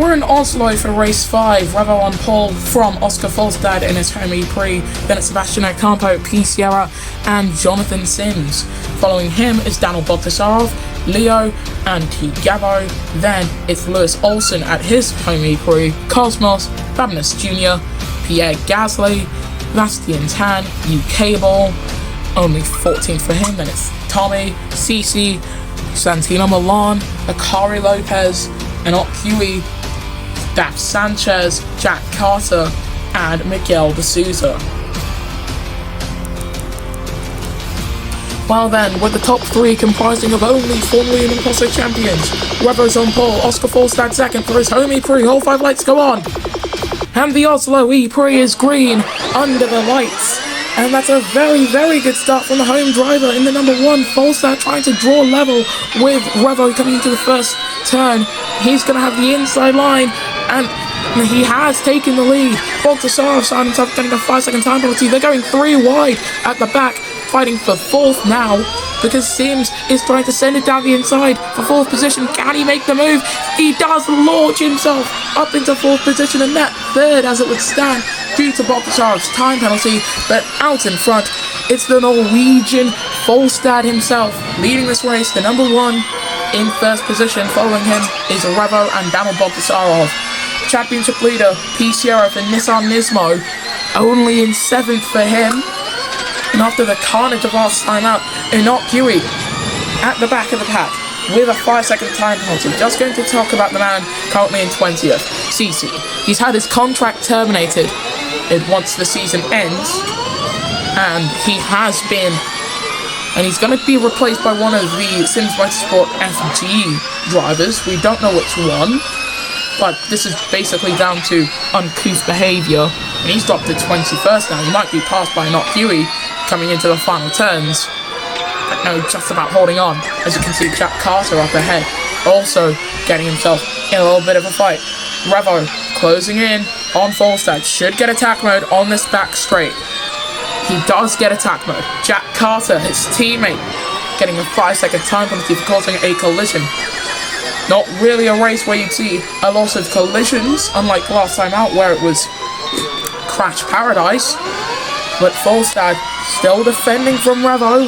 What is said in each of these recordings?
We're in Oslo for race 5, Revo on pole from Oscar Folstad in his home Prix, then it's Sebastian Ocampo, P. Sierra, and Jonathan Sims. Following him is Daniel Bogdasarov, Leo, and T. Gabo. Then it's Lewis Olsen at his home Prix, Cosmos, Fabness Jr., Pierre Gasly, Bastian Tan, UK Ball, only 14th for him, then it's Tommy, Cici, Santino Milan, Akari Lopez, Enoch Huey, Daph Sanchez, Jack Carter, and Miguel de Souza. Well then, with the top 3 comprising of only formerly Imposter champions, Revo's on pole, Oscar Folstad second for his home Prix, all 5 lights go on. And the Oslo Prix is green under the lights. And that's a very, very good start from the home driver in the number 1. Folstad trying to draw level with Revo coming into the first turn. He's going to have the inside line, and he has taken the lead. Bogdasarov found himself getting a 5-second time penalty. They're going 3 wide at the back, fighting for 4th now, because Sims is trying to send it down the inside for 4th position. Can he make the move? He does launch himself up into 4th position, and that 3rd as it would stand due to Bogdasarov's time penalty. But out in front, it's the Norwegian Folstad himself leading this race, the number 1 in 1st position. Following him is Revo and Daniel Bogdasarov. Championship leader P. Sierra for Nissan Nismo, only in 7th for him. And after the carnage of last time out, Enoch Huey at the back of the pack with a 5-second time penalty. Just going to talk about the man currently in 20th, Cici. He's had his contract terminated once the season ends, and he's going to be replaced by one of the Sims Motorsport FG drivers. We don't know which one, but this is basically down to uncouth behaviour, and he's dropped to 21st now. He might be passed by Enoch Huey coming into the final turns, but no, just about holding on. As you can see, Jack Carter up ahead, also getting himself in a little bit of a fight. Revo closing in on Folstad, should get attack mode on this back straight. He does get attack mode. Jack Carter, his teammate, getting a 5-second time penalty for causing a collision. Not really a race where you'd see a lot of collisions, unlike last time out where it was crash paradise. But Folstad still defending from Revo.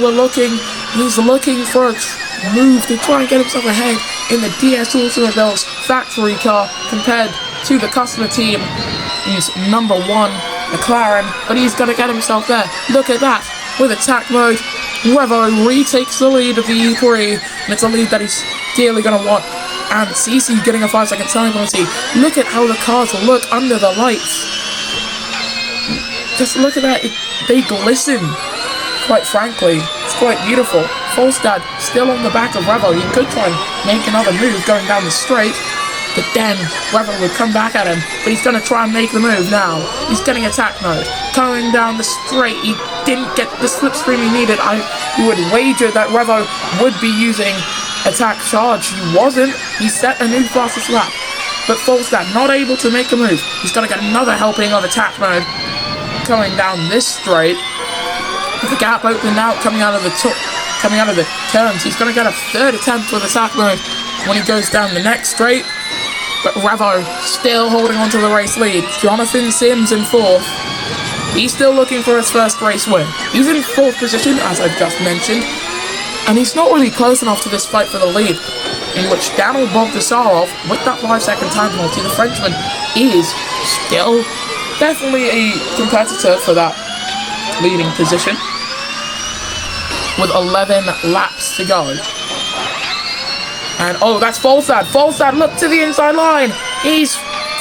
He's looking for a move to try and get himself ahead in the DS Automobiles factory car compared to the customer team. He's number 1, McLaren, but he's going to get himself there. Look at that, with attack mode, Revo retakes the lead of the Prix, and it's a lead that he's dearly going to want. And Cici getting a 5-second time penalty. Look at how the cars look under the lights. Just look at that, they glisten, quite frankly. It's quite beautiful. Folstad still on the back of Revo. He could try and make another move going down the straight, but then Revo would come back at him. But he's going to try and make the move now. He's getting attack mode. Going down the straight, he didn't get the slipstream he needed. I would wager that Revo would be using attack charge. He wasn't. He set a new fastest lap. But Folstad not able to make a move. He's going to get another helping of attack mode. Coming down this straight, with the gap opened out, coming out of the turns. He's going to get a 3rd attempt with attack mode when he goes down the next straight. But Revo still holding on to the race lead. Jonathan Sims in 4th. He's still looking for his first race win. He's in 4th position, as I've just mentioned, and he's not really close enough to this fight for the lead, in which Daniel Bogdasarov, with that 5-second time penalty, the Frenchman, is still definitely a competitor for that leading position, with 11 laps to go. And oh, that's Folstad. Folstad, look to the inside line. He's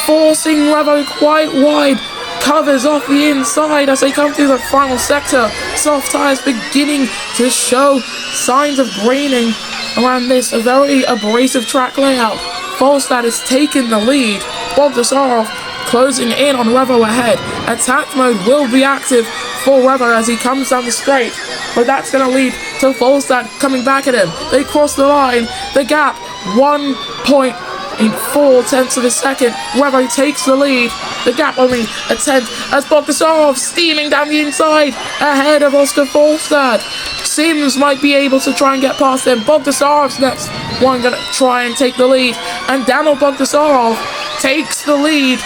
forcing Revo quite wide. Covers off the inside as they come through the final sector. Soft tyres beginning to show signs of graining around this very abrasive track layout. Folstad has taken the lead. Bogdasarov closing in on Revo ahead. Attack mode will be active for Revo as he comes down the straight, but that's going to lead to Folstad coming back at him. They cross the line. The gap 1.4 of a second. Revo takes the lead. The gap only a tenth as Bogdasarov steaming down the inside ahead of Oscar Folstad. Sims might be able to try and get past him. Bogdasarov's next one going to try and take the lead, and Daniel Bogdasarov takes the lead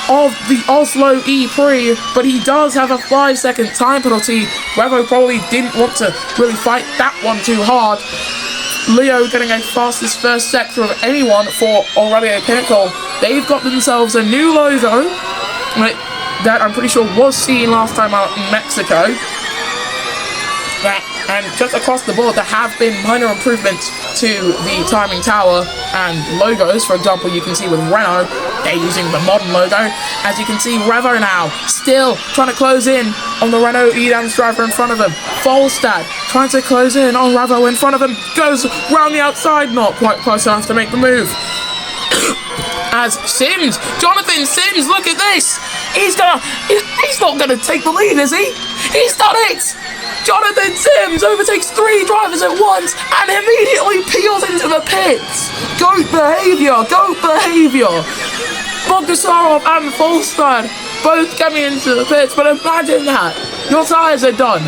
of the Oslo Prix, but he does have a 5-second time penalty. Revo probably didn't want to really fight that one too hard. Leo getting a fastest first sector of anyone for Aurelio Pinnacle. They've got themselves a new logo that I'm pretty sure was seen last time out in Mexico. And just across the board, there have been minor improvements to the timing tower and logos. For example, you can see with Renault, they're using the modern logo. As you can see, Revo now still trying to close in on the Renault Edam's driver in front of him. Volstad trying to close in on Revo in front of him. Goes round the outside, not quite close enough to make the move. As Sims, Jonathan Sims, look at this! He's not gonna take the lead, is he? He's done it! Jonathan Sims overtakes 3 drivers at once and immediately peels into the pits. Goat behaviour, goat behaviour. Bogdasarov and Volstad both coming into the pits, but imagine that. Your tyres are done.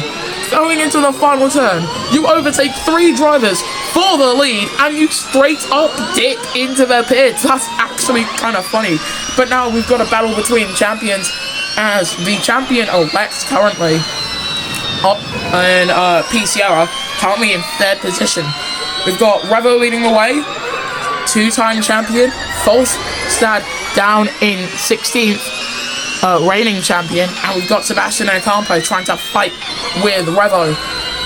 Going into the final turn, you overtake 3 drivers for the lead and you straight up dip into the pits. That's actually kind of funny. But now we've got a battle between champions, as the champion elect currently and P. Sierra currently in 3rd position. We've got Revo leading the way, 2-time champion, Volstad down in 16th, reigning champion, and we've got Sebastian Ocampo trying to fight with Revo.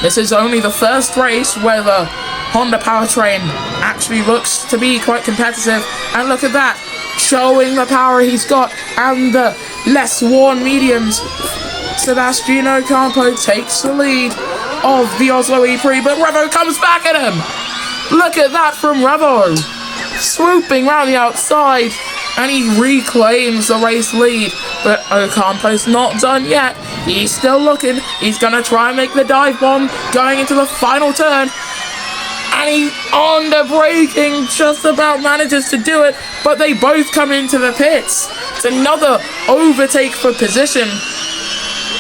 This is only the first race where the Honda powertrain actually looks to be quite competitive, and look at that, showing the power he's got and the less worn mediums. Sebastian Ocampo takes the lead of the Oslo Prix, but Revo comes back at him. Look at that from Revo, swooping round the outside, and he reclaims the race lead. But Ocampo's not done yet. He's still looking. He's gonna try and make the dive bomb going into the final turn, and he under braking just about manages to do it. But they both come into the pits. It's another overtake for position.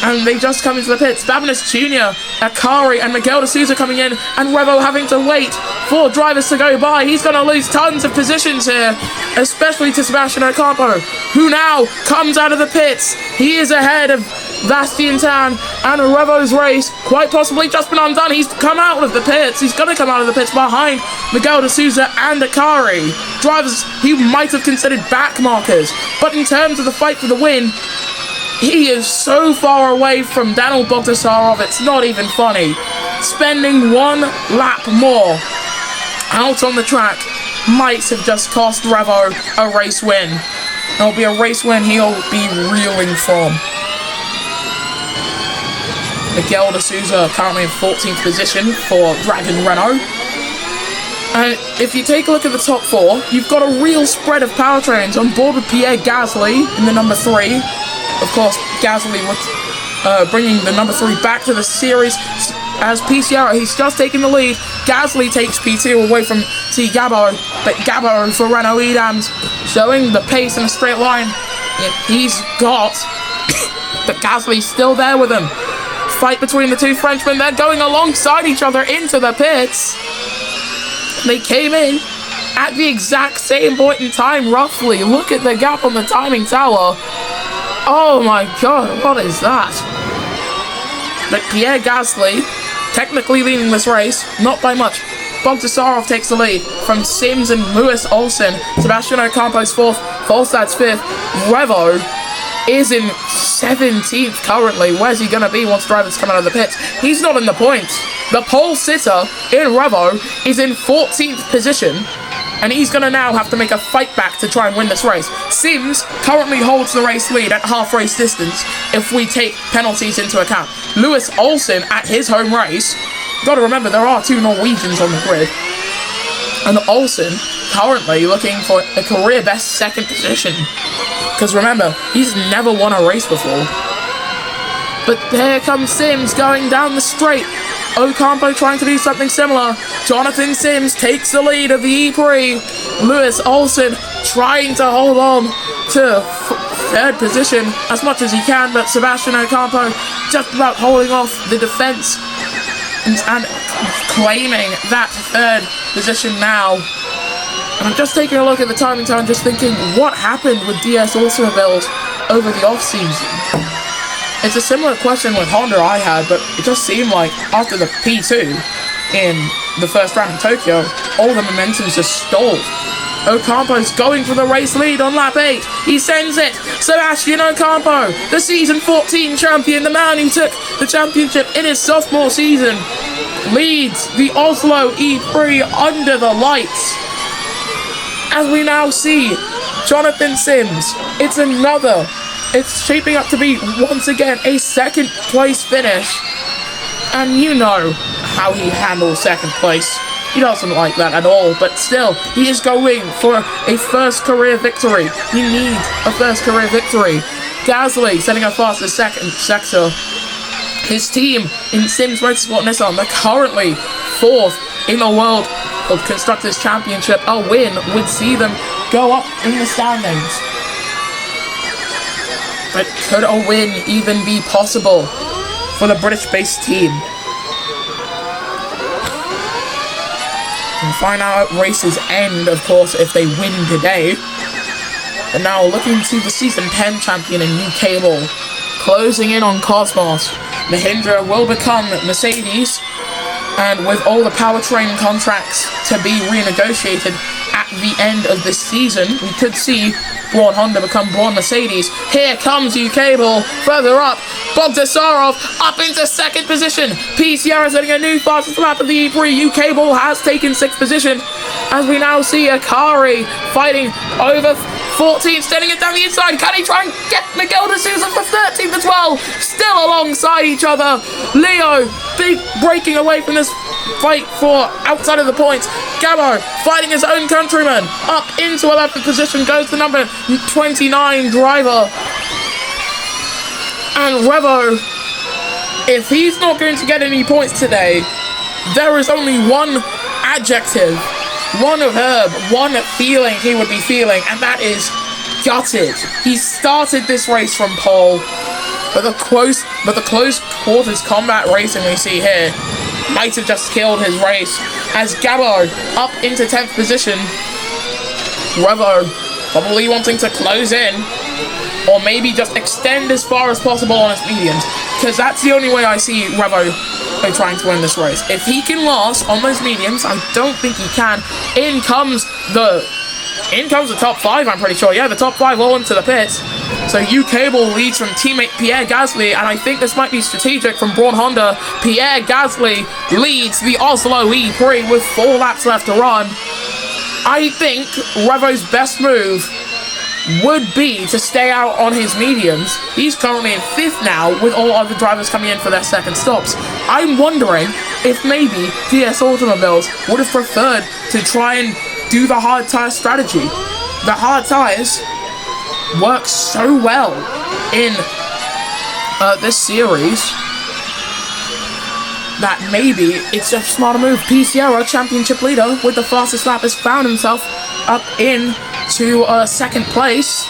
And they just come into the pits. Babinis Jr., Akari, and Miguel de Souza coming in, and Revo having to wait for drivers to go by. He's going to lose tons of positions here, especially to Sebastian Ocampo, who now comes out of the pits. He is ahead of Bastien Tan, and Revo's race quite possibly just been undone. He's come out of the pits. He's going to come out of the pits behind Miguel de Souza and Akari. Drivers he might have considered back markers, but in terms of the fight for the win, he is so far away from Daniel Bogdasarov, it's not even funny. Spending 1 lap more out on the track might have just cost Revo a race win. It'll be a race win he'll be reeling from. Miguel de Souza currently in 14th position for Dragon Renault. And if you take a look at the top 4, you've got a real spread of powertrains on board with Pierre Gasly in the number 3. Of course, Gasly bringing the number 3 back to the series as P. Sierra. He's just taking the lead. Gasly takes P2 away from T. Gabo, but Gabo for Renault Edams, showing the pace in a straight line. He's got, but Gasly's still there with him. Fight between the 2 Frenchmen. They're going alongside each other into the pits. They came in at the exact same point in time, roughly. Look at the gap on the timing tower. Oh my god, what is that? But Pierre Gasly, technically leading this race, not by much. Bogdasarov takes the lead from Sims and Lewis Olsen. Sebastian Ocampo's 4th, Volstad's 5th. Revo is in 17th currently. Where's he going to be once drivers come out of the pits? He's not in the points. The pole sitter in Revo is in 14th position, and he's going to now have to make a fight back to try and win this race. Sims currently holds the race lead at half race distance if we take penalties into account. Lewis Olsen at his home race, got to remember there are 2 Norwegians on the grid, and Olsen currently looking for a career best 2nd position, because remember, he's never won a race before. But there comes Sims going down the straight. Ocampo trying to do something similar. Jonathan Sims takes the lead of the Prix. Lewis Olsen trying to hold on to 3rd position as much as he can, but Sebastian Ocampo just about holding off the defense and claiming that 3rd position now. And I'm just taking a look at the timing time, just thinking, what happened with DS automobiles over the off-season? It's a similar question with Honda I had, but it just seemed like after the P2 in the first round in Tokyo, all the momentum just stalled. Ocampo's going for the race lead on lap 8. He sends it. Sebastian Ocampo, the season 14 champion, the man who took the championship in his sophomore season, leads the Oslo E3 under the lights. As we now see Jonathan Sims, it's shaping up to be once again a second place finish. And you know how he handles second place. He doesn't like that at all, but still, he is going for a first career victory. He needs a first career victory. Gasly setting a fast as second sector. His team in Sims Motorsport Nissan, they're currently 4th in the World of Constructors Championship. A win would see them go up in the standings. But could a win even be possible for the British-based team? We'll find out at race's end, of course, if they win today. And now looking to the Season 10 champion in New Cable, closing in on Cosmos. Mahindra will become Mercedes, and with all the powertrain contracts to be renegotiated at the end of this season, we could see Braun Honda become Braun Mercedes. Here comes U-Cable, further up, Bogdasarov up into second position. P. Sierra setting a new fastest lap of the E3. U-Cable has taken 6th position, as we now see Akari fighting over 14th, standing it down the inside. Can he try and get Miguel de Souza for 13th as well? Still alongside each other. Leo, big breaking away from this fight for outside of the points. Gabo fighting his own countryman. Up into 11th position goes the number 29 driver. And Revo, if he's not going to get any points today, there is only one adjective, one verb, one feeling he would be feeling, and that is gutted. He started this race from pole, but the close quarters combat racing we see here might have just killed his race, as Gabo up into 10th position. Revo probably wanting to close in, or maybe just extend as far as possible on his mediums, because that's the only way I see Revo trying to win this race. If he can last on those mediums, I don't think he can. In comes the top 5, I'm pretty sure. Yeah, the top 5 all into the pits. So U-Cable leads from teammate Pierre Gasly, and I think this might be strategic from Braun Honda. Pierre Gasly leads the Oslo E3 with 4 laps left to run. I think Revo's best move would be to stay out on his mediums. He's currently in 5th now, with all other drivers coming in for their second stops. I'm wondering if maybe DS Automobiles would have preferred to try and do the hard tire strategy. The hard tires work so well in this series that maybe it's a smarter move. P. Sierra, championship leader with the fastest lap, has found himself up in to second place,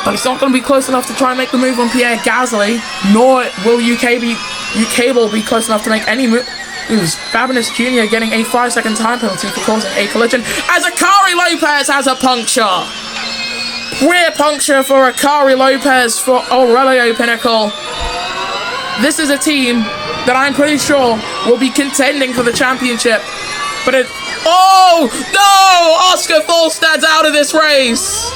but it's not going to be close enough to try and make the move on Pierre Gasly, nor will U-Cable be close enough to make any moves. Fabinus Jr. getting a 5-second time penalty for causing a collision, as Akari Lopez has a puncture. Rear puncture for Akari Lopez for Aurelio Pinnacle. This is a team that I'm pretty sure will be contending for the championship, but it... Oh, no! Oscar Falstad's out of this race!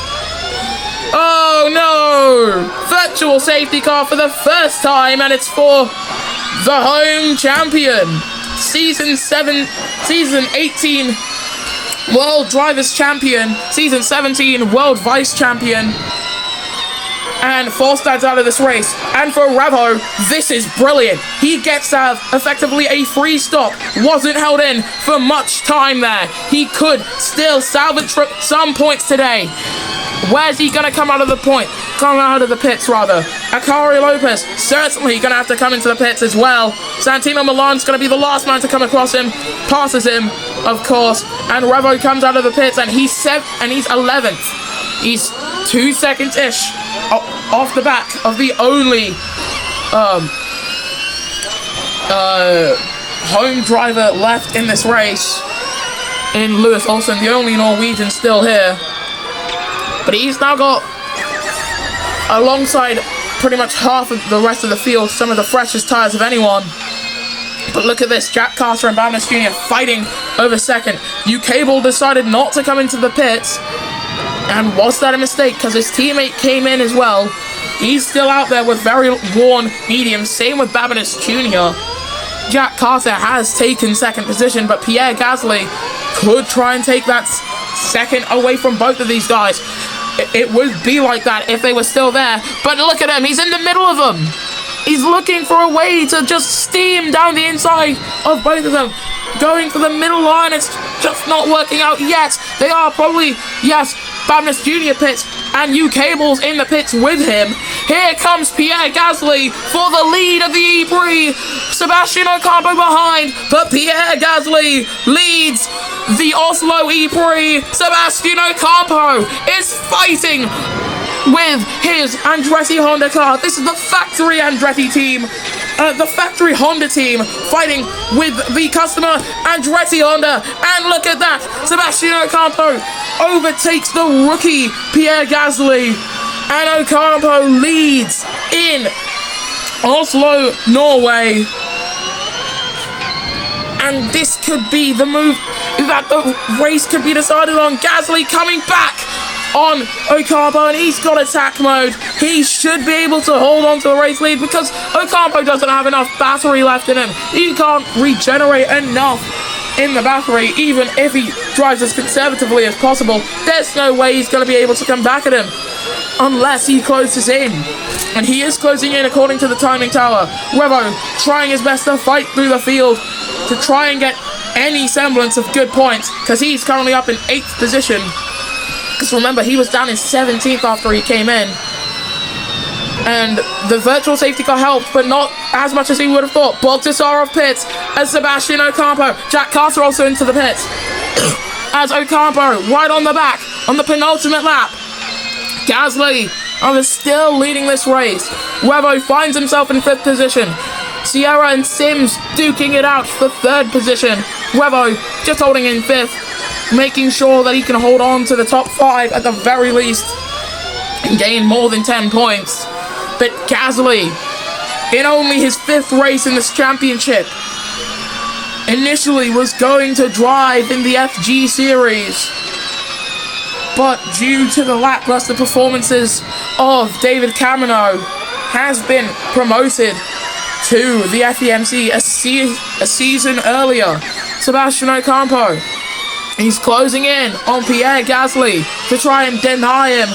Oh, no! Virtual safety car for the first time, and it's for the home champion. Season 18 World Drivers Champion. Season 17 World Vice Champion. And Falstad's out of this race. And for Revo, this is brilliant. He gets to have effectively a free stop. Wasn't held in for much time there. He could still salvage some points today. Where's he going to come out of the pits, rather? Akari Lopez, certainly going to have to come into the pits as well. Santino Milan's going to be the last man to come across him. Passes him, of course. And Revo comes out of the pits, and he's 11th. He's 2 seconds-ish off the back of the only home driver left in this race. in Lewis Olsen, the only Norwegian still here. But he's now got, alongside pretty much half of the rest of the field, some of the freshest tyres of anyone. But look at this, Jack Carter and Babinus Jr. fighting over second. UK Ball decided not to come into the pits. And was that a mistake? Because his teammate came in as well. He's still out there with very worn mediums. Same with Babinus Jr. Jack Carter has taken second position, but Pierre Gasly could try and take that second away from both of these guys. It would be like that if they were still there. But look at him, he's in the middle of them. He's looking for a way to just steam down the inside of both of them. Going for the middle line, it's just not working out yet. They are probably, yes, Babinus Jr. pits and UK Balls in the pits with him. Here comes Pierre Gasly for the lead of the E-Prix. Sebastian Ocampo behind, but Pierre Gasly leads the Oslo E-Prix. Sebastian Ocampo is fighting with his Andretti Honda car. This is the factory Andretti team. The factory Honda team fighting with the customer Andretti Honda. And look at that. Sebastian Ocampo overtakes the rookie Pierre Gasly. And Ocampo leads in Oslo, Norway. And this could be the move that the race could be decided on. Gasly coming back on Ocampo, and he's got attack mode. He should be able to hold on to the race lead because Ocampo doesn't have enough battery left in him. He can't regenerate enough in the battery, even if he drives as conservatively as possible. There's no way he's going to be able to come back at him unless he closes in. And he is closing in according to the timing tower. Revo trying his best to fight through the field to try and get any semblance of good points because he's currently up in 8th position. Because remember, he was down in 17th after he came in. And the virtual safety car helped, but not as much as he would have thought. Bottas are off pits as Sebastian Ocampo. Jack Carter also into the pits. As Ocampo right on the back on the penultimate lap. Gasly is still leading this race. Revo finds himself in 5th position. Sierra and Sims duking it out for 3rd position. Revo just holding in 5th, making sure that he can hold on to the top 5 at the very least and gain more than 10 points. But Gasly, in only his 5th race in this championship, initially was going to drive in the FG series, but due to the lackluster performances of David Camino, has been promoted to the FEMC a season earlier. Sebastian Ocampo, he's closing in on Pierre Gasly to try and deny him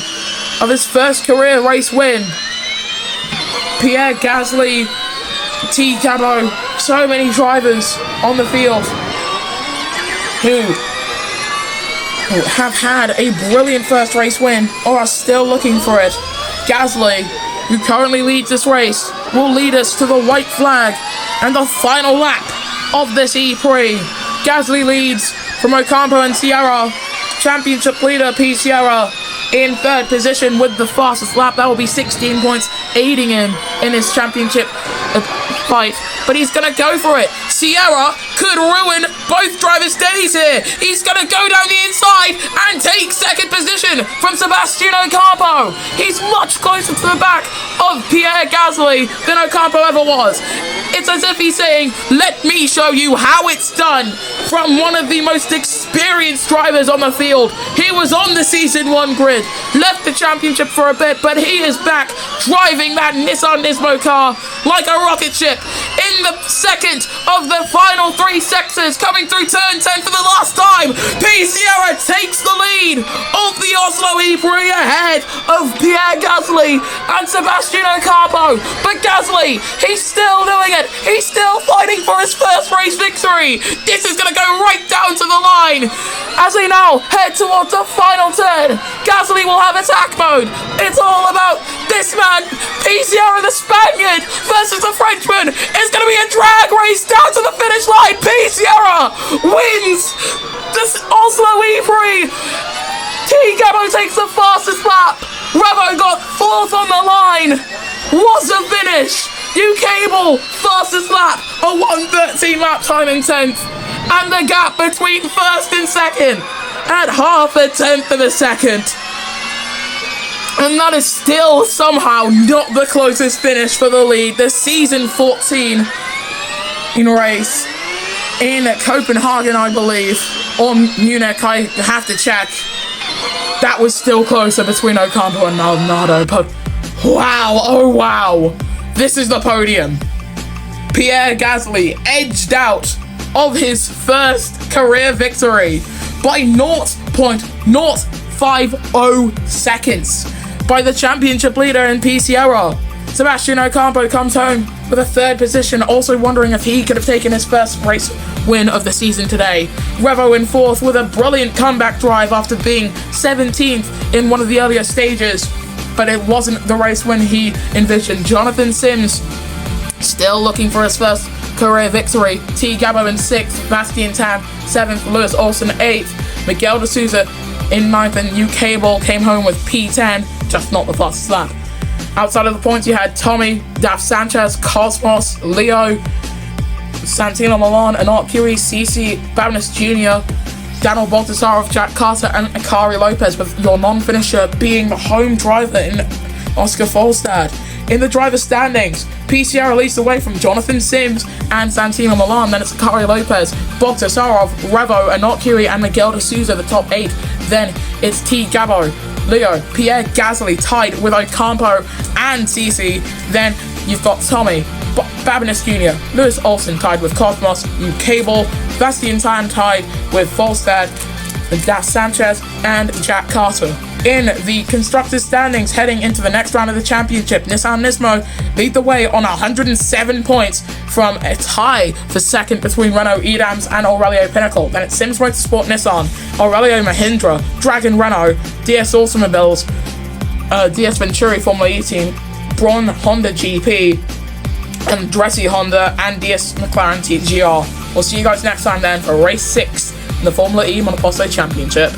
of his first career race win. Pierre Gasly, T. Cabo, so many drivers on the field who have had a brilliant first race win or are still looking for it. Gasly, who currently leads this race, will lead us to the white flag and the final lap of this E-Prix. Gasly leads from Ocampo and Sierra. Championship leader P. Sierra in 3rd position with the fastest lap. That will be 16 points, aiding him in his championship fight. But he's going to go for it. Sierra could ruin both drivers' days here. He's going to go down the inside and take 2nd position from Sebastian Ocampo. He's much closer to the back of Pierre Gasly than Ocampo ever was. It's as if he's saying, let me show you how it's done, from one of the most experienced drivers on the field. He was on the Season 1 grid, left the championship for a bit, but he is back driving that Nissan Nismo car like a rocket ship. In the second of the final 3 sectors, coming through turn 10 for the last time, P. Sierra takes the lead of the Oslo E-Prix ahead of Pierre Gasly and Sebastian Ocampo. But Gasly, he's still doing it. He's still fighting for his first race victory. This is going to go right down to the line. As we now head towards the final turn, Gasly will have attack mode. It's all about this man, P. Sierra, the Spaniard, versus the Frenchman. It's going to be a drag race down to the finish line. P. Sierra wins this Oslo E-Prix. T. Gabo takes the fastest lap. Revo got 4th on the line. What a finish. UK Ball, fastest lap, a 1:13 lap time in 10th. And the gap between first and second at half a tenth of a second. And that is still somehow not the closest finish for the lead. The season 14 in race in Copenhagen, I believe, or Munich, I have to check. That was still closer between Ocampo and Maldonado, but wow, oh wow. This is the podium. Pierre Gasly edged out of his first career victory by 0.050 seconds by the championship leader in PC era. Sebastian Ocampo comes home with a third position, also wondering if he could have taken his first race win of the season today. Revo in fourth with a brilliant comeback drive after being 17th in one of the earlier stages, but it wasn't the race win he envisioned. Jonathan Sims still looking for his first career victory. T. Gabo in 6th, Bastien Tan 7th, Lewis Olsen 8th, Miguel de Souza in 9th, and UK Ball came home with P10, just not the fastest lap. Outside of the points, you had Tommy, Daf Sanchez, Cosmos, Leo, Santino Milan, Anart Curie, Cici, Babnis Jr., Daniel Baltasarov, Jack Carter, and Akari Lopez, with your non-finisher being the home driver in Oscar Folstad. In the driver standings, PCR released away from Jonathan Sims and Santino Milan, then it's Akari Lopez, Baltasarov, Revo, Anart Curie, and Miguel de Souza, the top 8. Then it's T. Gabo, Leo, Pierre Gasly tied with Ocampo and Cici. Then you've got Tommy, Babinus Jr., Lewis Olsen tied with Cosmos, UK Ball, Bastien Tan tied with Folstad, Das Sanchez, and Jack Carter. In the constructors' standings heading into the next round of the championship, Nissan Nismo lead the way on 107 points from a tie for second between Renault Edams and Aurelio Pinnacle. Then it's Sims Motorsport Nissan, Aurelio Mahindra, Dragon Renault, DS Automobiles, DS Venturi Formula E Team, Braun Honda GP, and Dressi Honda, and DS McLaren TGR. We'll see you guys next time then for race 6 in the Formula E Monoposto Championship.